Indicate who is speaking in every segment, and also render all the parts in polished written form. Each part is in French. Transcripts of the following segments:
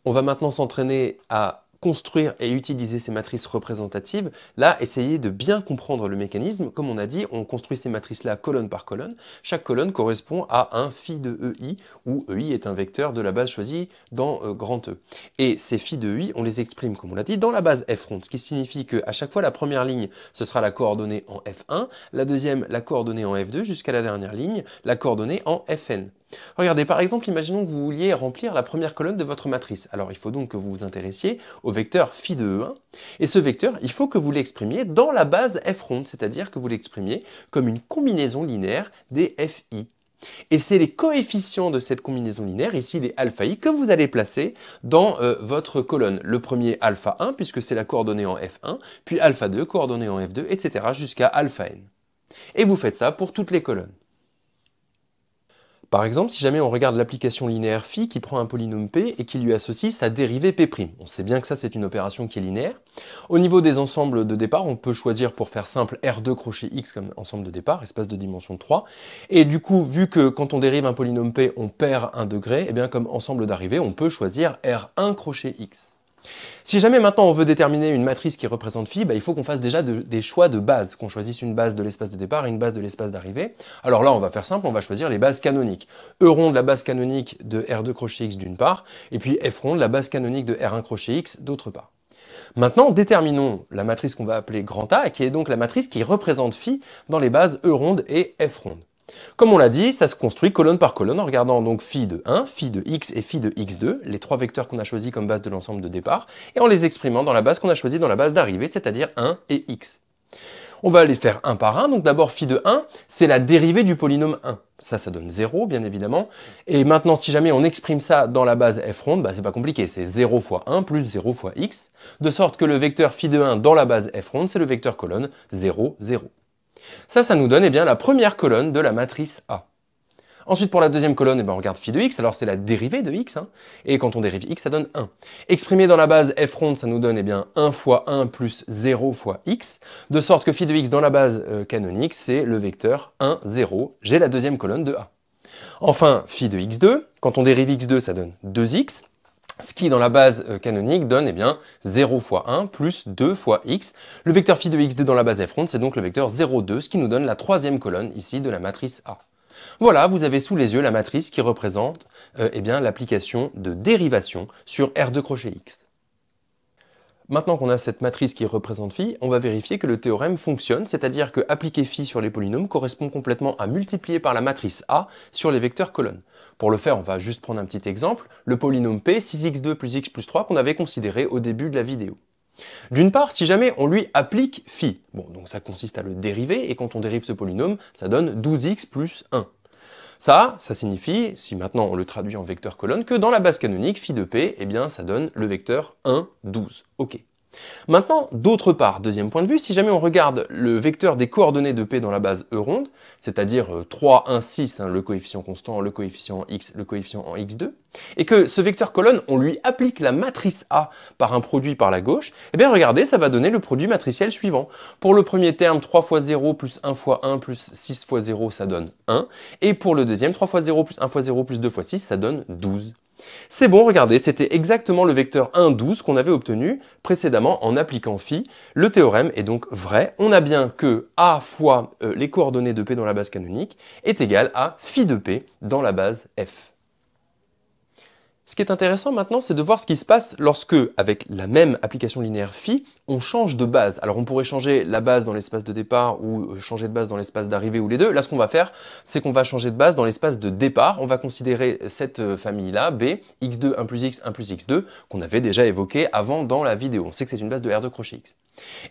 Speaker 1: On va maintenant s'entraîner à construire et utiliser ces matrices représentatives. Là, essayez de bien comprendre le mécanisme. Comme on a dit, on construit ces matrices-là colonne par colonne. Chaque colonne correspond à un phi de EI, où EI est un vecteur de la base choisie dans grand E. Et ces phi de EI, on les exprime, comme on l'a dit, dans la base f ronde, ce qui signifie qu'à chaque fois, la première ligne, ce sera la coordonnée en f1, la deuxième, la coordonnée en f2, jusqu'à la dernière ligne, la coordonnée en fn. Regardez, par exemple, imaginons que vous vouliez remplir la première colonne de votre matrice. Alors, il faut donc que vous vous intéressiez au vecteur phi de E1. Et ce vecteur, il faut que vous l'exprimiez dans la base f ronde, c'est-à-dire que vous l'exprimiez comme une combinaison linéaire des fi. Et c'est les coefficients de cette combinaison linéaire, ici les alpha i, que vous allez placer dans votre colonne. Le premier alpha 1, puisque c'est la coordonnée en f1, puis alpha 2, coordonnée en f2, etc. jusqu'à alpha n. Et vous faites ça pour toutes les colonnes. Par exemple, si jamais on regarde l'application linéaire phi qui prend un polynôme p et qui lui associe sa dérivée p', on sait bien que ça c'est une opération qui est linéaire. Au niveau des ensembles de départ, on peut choisir pour faire simple R2 crochet x comme ensemble de départ, espace de dimension 3. Et du coup, vu que quand on dérive un polynôme p, on perd un degré, et bien comme ensemble d'arrivée, on peut choisir R1 crochet x. Si jamais maintenant on veut déterminer une matrice qui représente phi, il faut qu'on fasse déjà des choix de base, qu'on choisisse une base de l'espace de départ et une base de l'espace d'arrivée. Alors là, on va faire simple, on va choisir les bases canoniques. E ronde, la base canonique de R2 crochet x d'une part, et puis F ronde, la base canonique de R1 crochet x d'autre part. Maintenant, déterminons la matrice qu'on va appeler grand A, qui est donc la matrice qui représente phi dans les bases E ronde et F ronde. Comme on l'a dit, ça se construit colonne par colonne en regardant donc phi de 1, phi de x et phi de x2, les trois vecteurs qu'on a choisis comme base de l'ensemble de départ, et en les exprimant dans la base qu'on a choisie dans la base d'arrivée, c'est-à-dire 1 et x. On va les faire un par un, donc d'abord phi de 1, c'est la dérivée du polynôme 1. Ça donne 0, bien évidemment. Et maintenant, si jamais on exprime ça dans la base f ronde, c'est pas compliqué, c'est 0 fois 1 plus 0 fois x, de sorte que le vecteur phi de 1 dans la base f ronde, c'est le vecteur colonne 0, 0. Ça nous donne la première colonne de la matrice A. Ensuite, pour la deuxième colonne, on regarde phi de x, alors c'est la dérivée de x, et quand on dérive x, ça donne 1. Exprimé dans la base f ronde, ça nous donne 1 fois 1 plus 0 fois x, de sorte que phi de x dans la base canonique, c'est le vecteur 1, 0. J'ai la deuxième colonne de A. Enfin, phi de x2, quand on dérive x2, ça donne 2x, ce qui, dans la base canonique, donne 0 fois 1 plus 2 fois x. Le vecteur phi de x2 dans la base f ronde, c'est donc le vecteur 0, 2, ce qui nous donne la troisième colonne ici de la matrice A. Voilà, vous avez sous les yeux la matrice qui représente l'application de dérivation sur R2 crochet x. Maintenant qu'on a cette matrice qui représente phi, on va vérifier que le théorème fonctionne, c'est-à-dire que appliquer phi sur les polynômes correspond complètement à multiplier par la matrice A sur les vecteurs colonnes. Pour le faire, on va juste prendre un petit exemple, le polynôme P, 6x2 plus x plus 3 qu'on avait considéré au début de la vidéo. D'une part, si jamais on lui applique phi, donc ça consiste à le dériver, et quand on dérive ce polynôme, ça donne 12x plus 1. Ça signifie, si maintenant on le traduit en vecteur colonne, que dans la base canonique, phi de p, ça donne le vecteur 1, 12. Ok. Maintenant, d'autre part, deuxième point de vue, si jamais on regarde le vecteur des coordonnées de p dans la base E ronde, c'est-à-dire 3, 1, 6, le coefficient constant, le coefficient en x, le coefficient en x2, et que ce vecteur colonne, on lui applique la matrice A par un produit par la gauche, regardez, ça va donner le produit matriciel suivant. Pour le premier terme, 3 fois 0 plus 1 fois 1 plus 6 fois 0, ça donne 1, et pour le deuxième, 3 fois 0 plus 1 fois 0 plus 2 fois 6, ça donne 12. C'est bon, regardez, c'était exactement le vecteur 1, 12 qu'on avait obtenu précédemment en appliquant phi. Le théorème est donc vrai. On a bien que A fois les coordonnées de P dans la base canonique est égal à phi de P dans la base F. Ce qui est intéressant maintenant, c'est de voir ce qui se passe lorsque, avec la même application linéaire phi, on change de base. Alors on pourrait changer la base dans l'espace de départ ou changer de base dans l'espace d'arrivée ou les deux. Là, ce qu'on va faire, c'est qu'on va changer de base dans l'espace de départ. On va considérer cette famille-là, B, x2, 1 plus x, 1 plus x2, qu'on avait déjà évoqué avant dans la vidéo. On sait que c'est une base de R2 crochet x.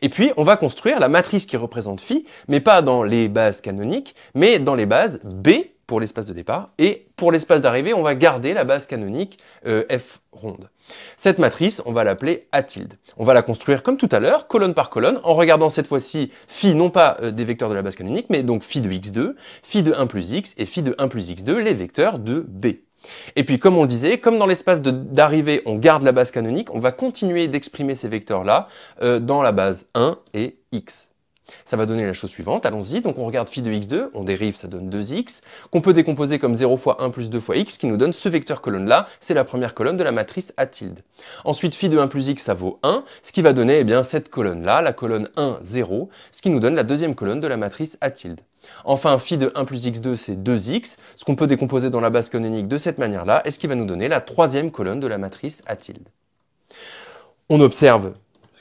Speaker 1: Et puis, on va construire la matrice qui représente phi, mais pas dans les bases canoniques, mais dans les bases B, pour l'espace de départ, et pour l'espace d'arrivée, on va garder la base canonique F ronde. Cette matrice, on va l'appeler A tilde. On va la construire comme tout à l'heure, colonne par colonne, en regardant cette fois-ci phi, non pas des vecteurs de la base canonique, mais donc phi de x2, phi de 1 plus x et phi de 1 plus x2, les vecteurs de B. Et puis, comme on le disait, comme dans l'espace d'arrivée, on garde la base canonique, on va continuer d'exprimer ces vecteurs-là dans la base 1 et x. Ça va donner la chose suivante, allons-y. Donc on regarde phi de x2, on dérive, ça donne 2x, qu'on peut décomposer comme 0 fois 1 plus 2 fois x, qui nous donne ce vecteur colonne-là, c'est la première colonne de la matrice A tilde. Ensuite, phi de 1 plus x, ça vaut 1, ce qui va donner eh bien, cette colonne-là, la colonne 1, 0, ce qui nous donne la deuxième colonne de la matrice A tilde. Enfin, phi de 1 plus x2, c'est 2x, ce qu'on peut décomposer dans la base canonique de cette manière-là, et ce qui va nous donner la troisième colonne de la matrice A tilde. On observe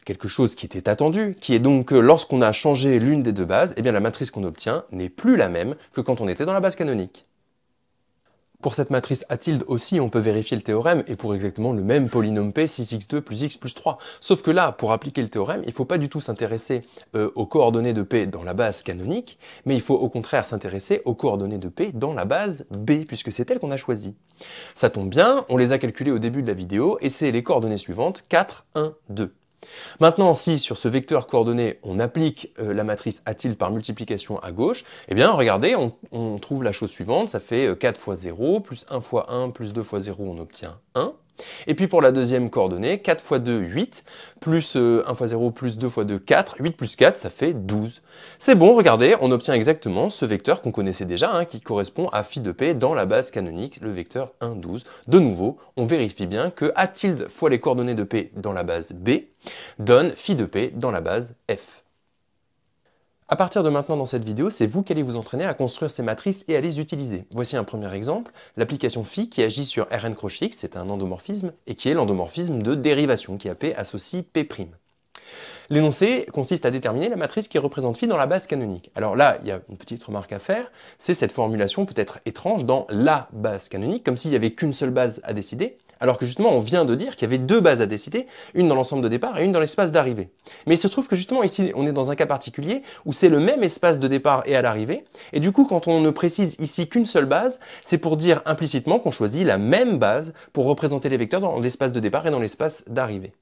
Speaker 1: quelque chose qui était attendu, qui est donc que lorsqu'on a changé l'une des deux bases, eh bien la matrice qu'on obtient n'est plus la même que quand on était dans la base canonique. Pour cette matrice A tilde aussi, on peut vérifier le théorème, et pour exactement le même polynôme P, 6x2 plus x plus 3. Sauf que là, pour appliquer le théorème, il ne faut pas du tout s'intéresser aux coordonnées de P dans la base canonique, mais il faut au contraire s'intéresser aux coordonnées de P dans la base B, puisque c'est elle qu'on a choisie. Ça tombe bien, on les a calculées au début de la vidéo, et c'est les coordonnées suivantes, 4, 1, 2. Maintenant, si sur ce vecteur coordonné, on applique la matrice A tilde par multiplication à gauche, eh bien, regardez, on trouve la chose suivante, ça fait 4 fois 0, plus 1 fois 1, plus 2 fois 0, on obtient 1. Et puis pour la deuxième coordonnée, 4 fois 2, 8, plus 1 fois 0, plus 2 fois 2, 4, 8 plus 4, ça fait 12. C'est bon, regardez, on obtient exactement ce vecteur qu'on connaissait déjà, hein, qui correspond à phi de P dans la base canonique, le vecteur 1, 12. De nouveau, on vérifie bien que A tilde fois les coordonnées de P dans la base B donne phi de P dans la base F. À partir de maintenant dans cette vidéo, c'est vous qui allez vous entraîner à construire ces matrices et à les utiliser. Voici un premier exemple, l'application phi qui agit sur Rn crochet x, c'est un endomorphisme, et qui est l'endomorphisme de dérivation, qui a P associe P'. L'énoncé consiste à déterminer la matrice qui représente phi dans la base canonique. Alors là, il y a une petite remarque à faire, c'est cette formulation peut-être étrange dans la base canonique, comme s'il n'y avait qu'une seule base à décider, alors que justement on vient de dire qu'il y avait deux bases à décider, une dans l'ensemble de départ et une dans l'espace d'arrivée. Mais il se trouve que justement ici on est dans un cas particulier où c'est le même espace de départ et à l'arrivée, et du coup quand on ne précise ici qu'une seule base, c'est pour dire implicitement qu'on choisit la même base pour représenter les vecteurs dans l'espace de départ et dans l'espace d'arrivée.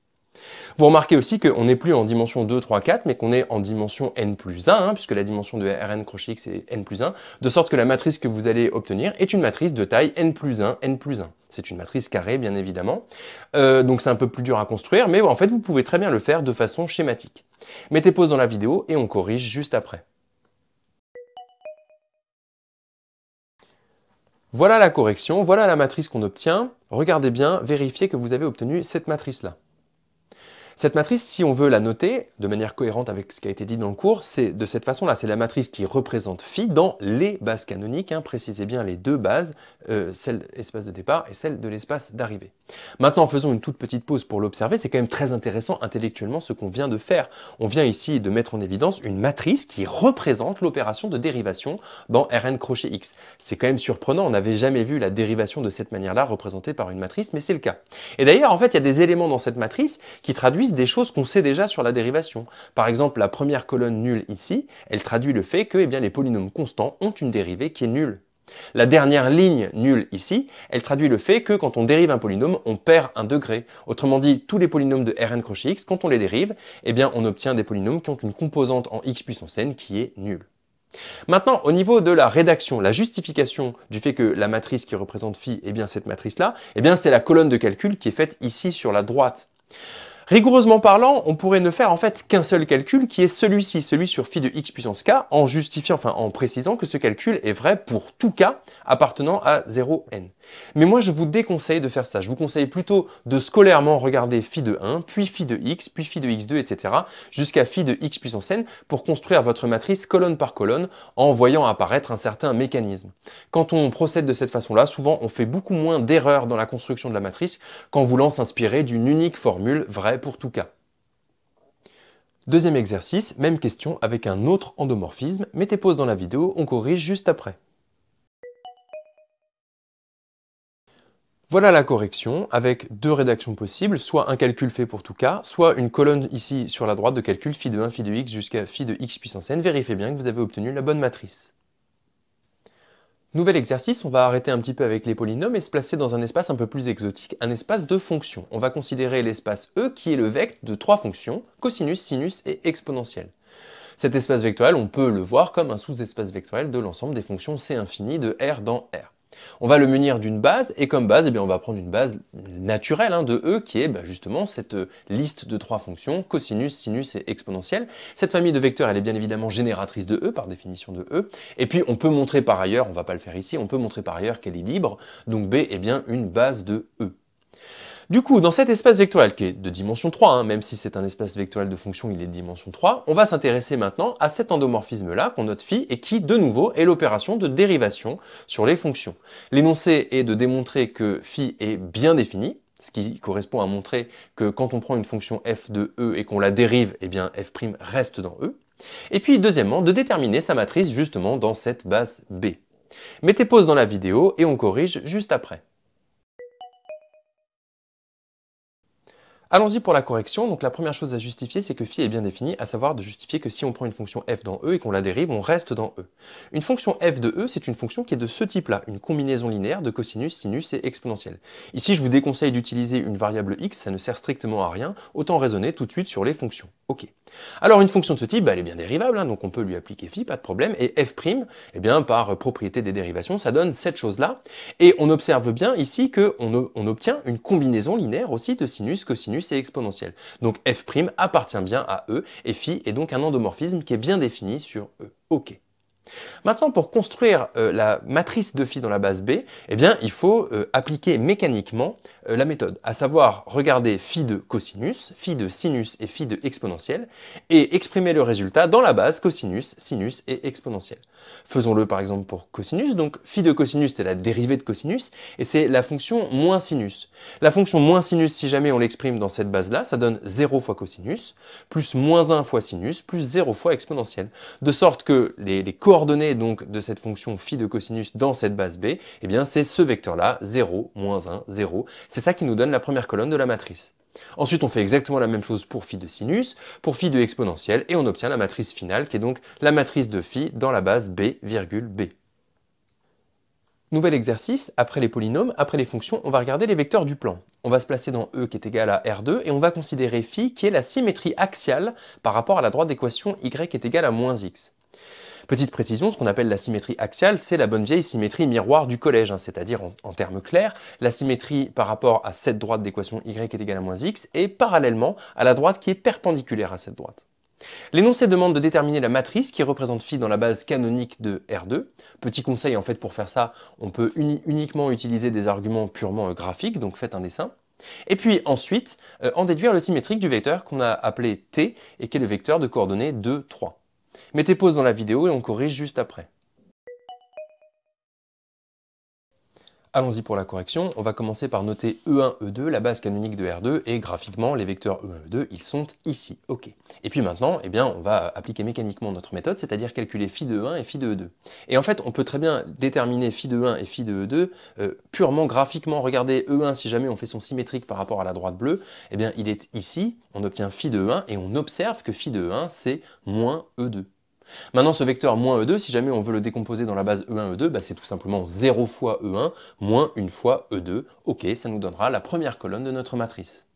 Speaker 1: Vous remarquez aussi qu'on n'est plus en dimension 2, 3, 4, mais qu'on est en dimension n plus 1, hein, puisque la dimension de Rn crochet x est n plus 1, de sorte que la matrice que vous allez obtenir est une matrice de taille n plus 1, n plus 1. C'est une matrice carrée, bien évidemment, donc c'est un peu plus dur à construire, mais en fait vous pouvez très bien le faire de façon schématique. Mettez pause dans la vidéo et on corrige juste après. Voilà la correction, voilà la matrice qu'on obtient. Regardez bien, vérifiez que vous avez obtenu cette matrice-là. Cette matrice, si on veut la noter de manière cohérente avec ce qui a été dit dans le cours, c'est de cette façon-là. C'est la matrice qui représente phi dans les bases canoniques. Hein, précisez bien les deux bases, celle de l'espace de départ et celle de l'espace d'arrivée. Maintenant, faisons une toute petite pause pour l'observer. C'est quand même très intéressant intellectuellement ce qu'on vient de faire. On vient ici de mettre en évidence une matrice qui représente l'opération de dérivation dans Rn crochet x. C'est quand même surprenant. On n'avait jamais vu la dérivation de cette manière-là représentée par une matrice, mais c'est le cas. Et d'ailleurs, en fait, il y a des éléments dans cette matrice qui traduisent des choses qu'on sait déjà sur la dérivation. Par exemple, la première colonne nulle ici, elle traduit le fait que les polynômes constants ont une dérivée qui est nulle. La dernière ligne nulle ici, elle traduit le fait que quand on dérive un polynôme, on perd un degré. Autrement dit, tous les polynômes de Rn crochet x, quand on les dérive, on obtient des polynômes qui ont une composante en x puissance n qui est nulle. Maintenant, au niveau de la rédaction, la justification du fait que la matrice qui représente phi est bien cette matrice-là, c'est la colonne de calcul qui est faite ici sur la droite. Rigoureusement parlant, on pourrait ne faire en fait qu'un seul calcul qui est celui-ci, celui sur phi de x puissance k, en justifiant, en précisant que ce calcul est vrai pour tout k appartenant à 0n. Mais moi je vous déconseille de faire ça, je vous conseille plutôt de scolairement regarder phi de 1, puis phi de x, puis phi de x2, etc. jusqu'à phi de x puissance n pour construire votre matrice colonne par colonne en voyant apparaître un certain mécanisme. Quand on procède de cette façon-là, souvent on fait beaucoup moins d'erreurs dans la construction de la matrice qu'en voulant s'inspirer d'une unique formule vraie pour tout cas. Deuxième exercice, même question avec un autre endomorphisme. Mettez pause dans la vidéo, on corrige juste après. Voilà la correction avec deux rédactions possibles, soit un calcul fait pour tout cas, soit une colonne ici sur la droite de calcul phi de 1, phi de x jusqu'à phi de x puissance n. Vérifiez bien que vous avez obtenu la bonne matrice. Nouvel exercice, on va arrêter un petit peu avec les polynômes et se placer dans un espace un peu plus exotique, un espace de fonctions. On va considérer l'espace E qui est le vecteur de trois fonctions, cosinus, sinus et exponentielle. Cet espace vectoriel, on peut le voir comme un sous-espace vectoriel de l'ensemble des fonctions C infini de R dans R. On va le munir d'une base, et comme base, eh bien, on va prendre une base naturelle de E, qui est justement cette liste de 3 fonctions, cosinus, sinus et exponentielle. Cette famille de vecteurs, elle est bien évidemment génératrice de E, par définition de E. Et puis, on peut montrer par ailleurs, on ne va pas le faire ici, on peut montrer par ailleurs qu'elle est libre, donc B est bien une base de E. Du coup, dans cet espace vectoriel, qui est de dimension 3, même si c'est un espace vectoriel de fonction, il est de dimension 3, on va s'intéresser maintenant à cet endomorphisme-là qu'on note phi et qui, de nouveau, est l'opération de dérivation sur les fonctions. L'énoncé est de démontrer que phi est bien défini, ce qui correspond à montrer que quand on prend une fonction f de E et qu'on la dérive, eh bien f' reste dans E. Et puis, deuxièmement, de déterminer sa matrice justement dans cette base B. Mettez pause dans la vidéo et on corrige juste après. Allons-y pour la correction. Donc la première chose à justifier, c'est que phi est bien défini, à savoir de justifier que si on prend une fonction f dans E et qu'on la dérive, on reste dans E. Une fonction f de E, c'est une fonction qui est de ce type-là, une combinaison linéaire de cosinus, sinus et exponentielle. Ici, je vous déconseille d'utiliser une variable x, ça ne sert strictement à rien, autant raisonner tout de suite sur les fonctions. Ok. Alors une fonction de ce type, elle est bien dérivable, donc on peut lui appliquer phi, pas de problème, et f', eh bien, par propriété des dérivations, ça donne cette chose-là, et on observe bien ici qu'on obtient une combinaison linéaire aussi de sinus, cosinus et exponentielle. Donc f' appartient bien à E, et phi est donc un endomorphisme qui est bien défini sur E. Ok. Maintenant, pour construire la matrice de phi dans la base B, eh bien, il faut appliquer mécaniquement la méthode, à savoir regarder phi de cosinus, phi de sinus et phi de exponentielle, et exprimer le résultat dans la base cosinus, sinus et exponentielle. Faisons-le par exemple pour cosinus, donc phi de cosinus c'est la dérivée de cosinus, et c'est la fonction moins sinus. La fonction moins sinus, si jamais on l'exprime dans cette base-là, ça donne 0 fois cosinus, plus moins 1 fois sinus, plus 0 fois exponentielle. De sorte que les coordonnées donc, de cette fonction phi de cosinus dans cette base B, eh bien c'est ce vecteur-là, 0, moins 1, 0. C'est ça qui nous donne la première colonne de la matrice. Ensuite, on fait exactement la même chose pour phi de sinus, pour phi de exponentielle, et on obtient la matrice finale, qui est donc la matrice de phi dans la base B, virgule B. Nouvel exercice, après les polynômes, après les fonctions, on va regarder les vecteurs du plan. On va se placer dans E qui est égal à R2, et on va considérer phi qui est la symétrie axiale par rapport à la droite d'équation Y est égale à moins X. Petite précision, ce qu'on appelle la symétrie axiale, c'est la bonne vieille symétrie miroir du collège, c'est-à-dire en termes clairs, la symétrie par rapport à cette droite d'équation y est égale à moins x et parallèlement à la droite qui est perpendiculaire à cette droite. L'énoncé demande de déterminer la matrice qui représente phi dans la base canonique de R2. Petit conseil en fait pour faire ça, on peut uniquement utiliser des arguments purement graphiques, donc faites un dessin. Et puis ensuite, en déduire le symétrique du vecteur qu'on a appelé t et qui est le vecteur de coordonnées 2, 3. Mettez pause dans la vidéo et on corrige juste après. Allons-y pour la correction. On va commencer par noter E1, E2, la base canonique de R2, et graphiquement, les vecteurs E1, E2, ils sont ici. Ok. Et puis maintenant, eh bien, on va appliquer mécaniquement notre méthode, c'est-à-dire calculer phi de E1 et phi de E2. Et en fait, on peut très bien déterminer phi de E1 et phi de E2 purement graphiquement. Regardez E1, si jamais on fait son symétrique par rapport à la droite bleue, eh bien, il est ici, on obtient phi de E1, et on observe que phi de E1, c'est moins E2. Maintenant, ce vecteur moins E2, si jamais on veut le décomposer dans la base E1, E2, c'est tout simplement 0 fois E1 moins 1 fois E2. Ok, ça nous donnera la première colonne de notre matrice.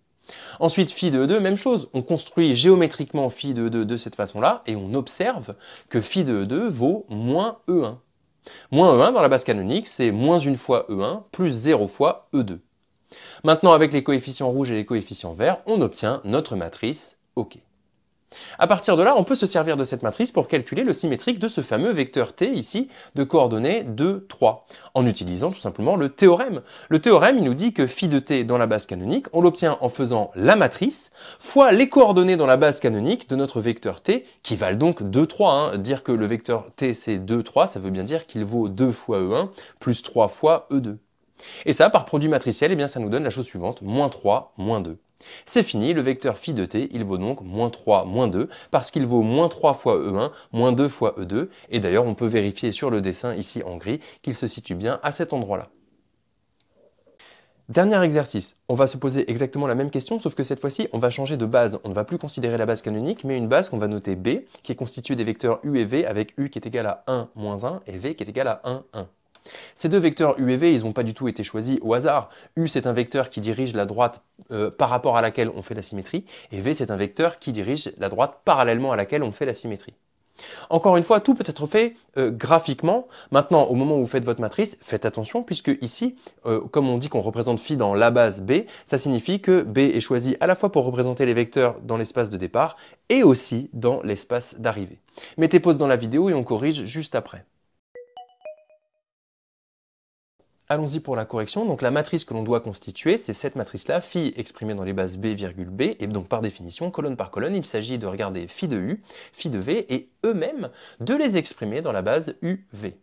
Speaker 1: Ensuite, phi de E2, même chose. On construit géométriquement phi de E2 de cette façon-là et on observe que phi de E2 vaut moins E1. Moins E1 dans la base canonique, c'est moins 1 fois E1 plus 0 fois E2. Maintenant, avec les coefficients rouges et les coefficients verts, on obtient notre matrice OK. À partir de là, on peut se servir de cette matrice pour calculer le symétrique de ce fameux vecteur t ici de coordonnées 2, 3, en utilisant tout simplement le théorème. Le théorème, il nous dit que phi de t dans la base canonique, on l'obtient en faisant la matrice fois les coordonnées dans la base canonique de notre vecteur t, qui valent donc 2, 3. Dire que le vecteur t c'est 2, 3, ça veut bien dire qu'il vaut 2 fois E1 plus 3 fois E2. Et ça, par produit matriciel, eh bien, ça nous donne la chose suivante, moins 3, moins 2. C'est fini, le vecteur phi de t, il vaut donc moins 3, moins 2, parce qu'il vaut moins 3 fois E1, moins 2 fois E2, et d'ailleurs on peut vérifier sur le dessin ici en gris qu'il se situe bien à cet endroit-là. Dernier exercice, on va se poser exactement la même question, sauf que cette fois-ci, on va changer de base. On ne va plus considérer la base canonique, mais une base qu'on va noter B, qui est constituée des vecteurs U et V, avec U qui est égal à 1, moins 1, et V qui est égal à 1, 1. Ces deux vecteurs U et V, ils n'ont pas du tout été choisis au hasard. U, c'est un vecteur qui dirige la droite par rapport à laquelle on fait la symétrie, et V, c'est un vecteur qui dirige la droite parallèlement à laquelle on fait la symétrie. Encore une fois, tout peut être fait graphiquement. Maintenant, au moment où vous faites votre matrice, faites attention puisque ici, comme on dit qu'on représente phi dans la base B, ça signifie que B est choisi à la fois pour représenter les vecteurs dans l'espace de départ et aussi dans l'espace d'arrivée. Mettez pause dans la vidéo et on corrige juste après. Allons-y pour la correction. Donc la matrice que l'on doit constituer, c'est cette matrice-là, phi exprimée dans les bases B, virgule B, et donc par définition, colonne par colonne, il s'agit de regarder phi de U, phi de V, et eux-mêmes de les exprimer dans la base UV.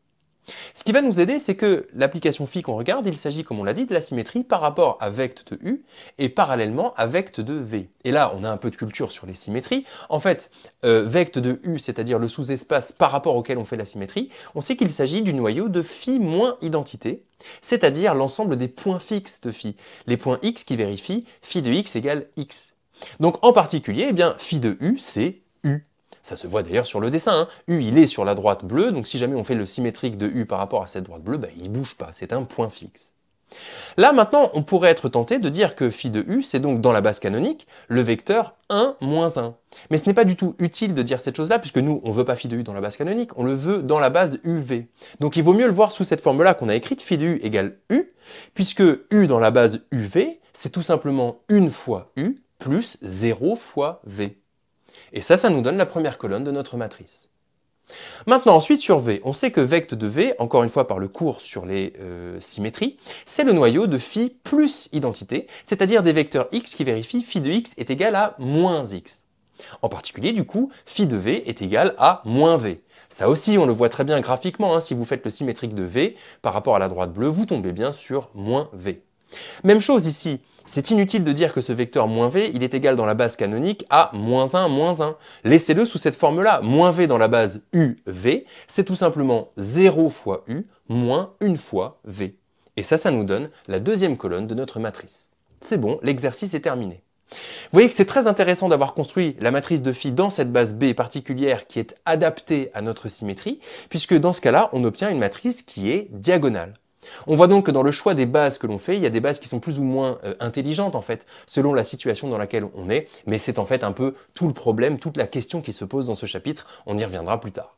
Speaker 1: Ce qui va nous aider, c'est que l'application phi qu'on regarde, il s'agit, comme on l'a dit, de la symétrie par rapport à vecte de U et parallèlement à vecte de V. Et là, on a un peu de culture sur les symétries. En fait, vecte de U, c'est-à-dire le sous-espace par rapport auquel on fait la symétrie, on sait qu'il s'agit du noyau de phi moins identité, c'est-à-dire l'ensemble des points fixes de phi. Les points x qui vérifient phi de x égale x. Donc en particulier, eh bien, phi de U, c'est U. Ça se voit d'ailleurs sur le dessin, hein. U, il est sur la droite bleue, donc si jamais on fait le symétrique de U par rapport à cette droite bleue, il ne bouge pas, c'est un point fixe. Là, maintenant, on pourrait être tenté de dire que phi de U, c'est donc dans la base canonique, le vecteur 1, moins 1. Mais ce n'est pas du tout utile de dire cette chose-là, puisque nous, on ne veut pas phi de U dans la base canonique, on le veut dans la base UV. Donc il vaut mieux le voir sous cette forme-là qu'on a écrite, phi de U égale U, puisque U dans la base UV, c'est tout simplement 1 fois U plus 0 fois V. Et ça nous donne la première colonne de notre matrice. Maintenant, ensuite, sur V, on sait que vecte de V, encore une fois par le cours sur les symétries, c'est le noyau de phi plus identité, c'est-à-dire des vecteurs x qui vérifient phi de x est égal à moins x. En particulier, du coup, phi de V est égal à moins V. Ça aussi, on le voit très bien graphiquement, hein, si vous faites le symétrique de V par rapport à la droite bleue, vous tombez bien sur moins V. Même chose ici, c'est inutile de dire que ce vecteur moins v, il est égal dans la base canonique à moins 1, moins 1. Laissez-le sous cette forme-là. Moins v dans la base uv, c'est tout simplement 0 fois u moins 1 fois v. Et ça nous donne la deuxième colonne de notre matrice. C'est bon, l'exercice est terminé. Vous voyez que c'est très intéressant d'avoir construit la matrice de phi dans cette base B particulière qui est adaptée à notre symétrie, puisque dans ce cas-là, on obtient une matrice qui est diagonale. On voit donc que dans le choix des bases que l'on fait, il y a des bases qui sont plus ou moins intelligentes en fait, selon la situation dans laquelle on est, mais c'est en fait un peu tout le problème, toute la question qui se pose dans ce chapitre, on y reviendra plus tard.